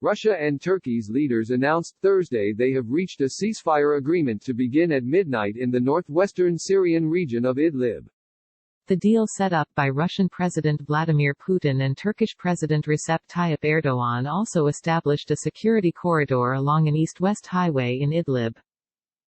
Russia and Turkey's leaders announced Thursday they have reached a ceasefire agreement to begin at midnight in the northwestern Syrian region of Idlib. The deal set up by Russian President Vladimir Putin and Turkish President Recep Tayyip Erdogan also established a security corridor along an east-west highway in Idlib.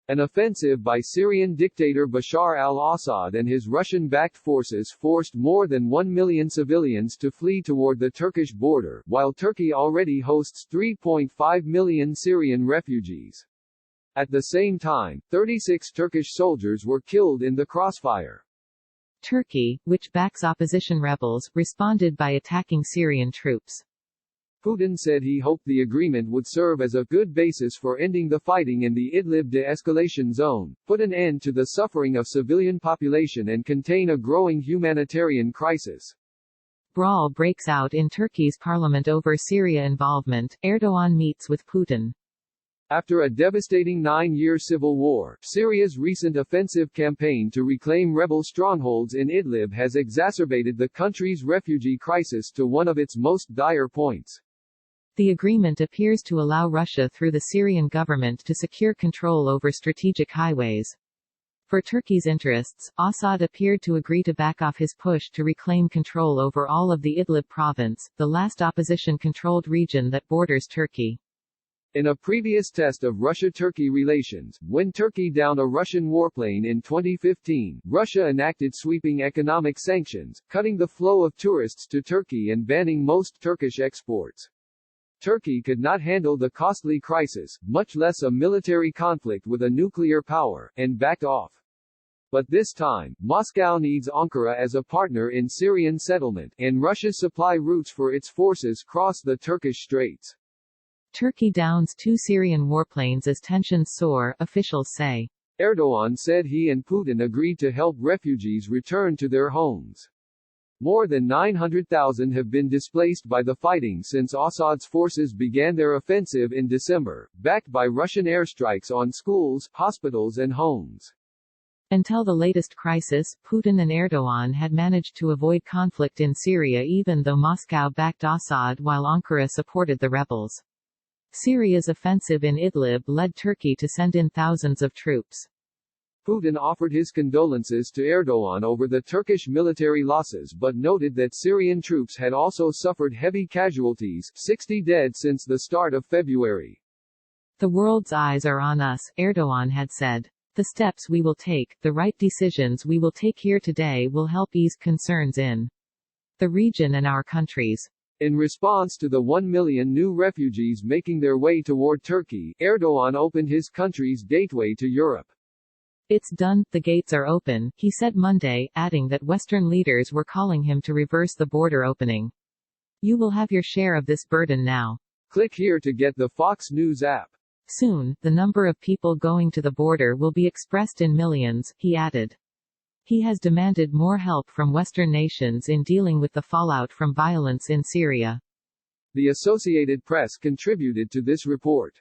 An offensive by Syrian dictator Bashar al-Assad and his Russian-backed forces forced more than 1 million civilians to flee toward the Turkish border, while Turkey already hosts 3.5 million Syrian refugees. At the same time, 36 Turkish soldiers were killed in the crossfire. Turkey, which backs opposition rebels, responded by attacking Syrian troops. Putin said he hoped the agreement would serve as a good basis for ending the fighting in the Idlib de-escalation zone, put an end to the suffering of civilian population and contain a growing humanitarian crisis. Brawl breaks out in Turkey's parliament over Syria involvement. Erdogan meets with Putin. After a devastating 9-year civil war, Syria's recent offensive campaign to reclaim rebel strongholds in Idlib has exacerbated the country's refugee crisis to one of its most dire points. The agreement appears to allow Russia through the Syrian government to secure control over strategic highways. For Turkey's interests, Assad appeared to agree to back off his push to reclaim control over all of the Idlib province, the last opposition-controlled region that borders Turkey. In a previous test of Russia-Turkey relations, when Turkey downed a Russian warplane in 2015, Russia enacted sweeping economic sanctions, cutting the flow of tourists to Turkey and banning most Turkish exports. Turkey could not handle the costly crisis, much less a military conflict with a nuclear power, and backed off. But this time, Moscow needs Ankara as a partner in Syrian settlement, and Russia's supply routes for its forces cross the Turkish Straits. Turkey downs 2 Syrian warplanes as tensions soar, officials say. Erdogan said he and Putin agreed to help refugees return to their homes. More than 900,000 have been displaced by the fighting since Assad's forces began their offensive in December, backed by Russian airstrikes on schools, hospitals and homes. Until the latest crisis, Putin and Erdogan had managed to avoid conflict in Syria even though Moscow backed Assad while Ankara supported the rebels. Syria's offensive in Idlib led Turkey to send in thousands of troops. Putin offered his condolences to Erdogan over the Turkish military losses but noted that Syrian troops had also suffered heavy casualties, 60 dead since the start of February. The world's eyes are on us, Erdogan had said. The steps we will take, the right decisions we will take here today will help ease concerns in the region and our countries. In response to the 1 million new refugees making their way toward Turkey, Erdogan opened his country's gateway to Europe. It's done, the gates are open, he said Monday, adding that Western leaders were calling him to reverse the border opening. You will have your share of this burden now. Click here to get the Fox News app. Soon, the number of people going to the border will be expressed in millions, he added. He has demanded more help from Western nations in dealing with the fallout from violence in Syria. The Associated Press contributed to this report.